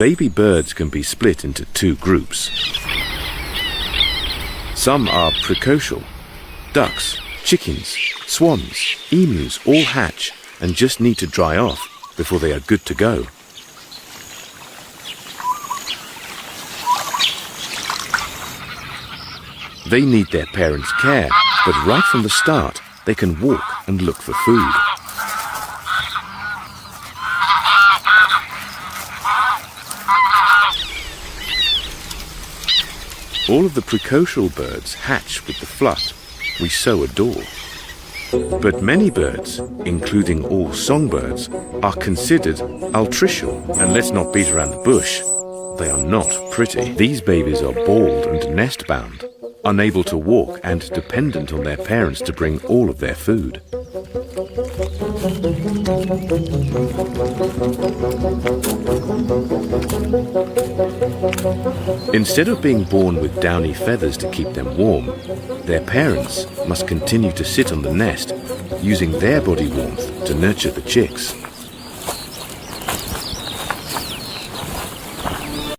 Baby birds can be split into two groups. Some are precocial. Ducks, chickens, swans, emus all hatch and just need to dry off before they are good to go. They need their parents' care, but right from the start, they can walk and look for food. All of the precocial birds hatch with the fluff we so adore. But many birds, including all songbirds, are considered altricial. And let's not beat around the bush, they are not pretty. These babies are bald and nest-bound, unable to walk and dependent on their parents to bring all of their food. Instead of being born with downy feathers to keep them warm, their parents must continue to sit on the nest, using their body warmth to nurture the chicks.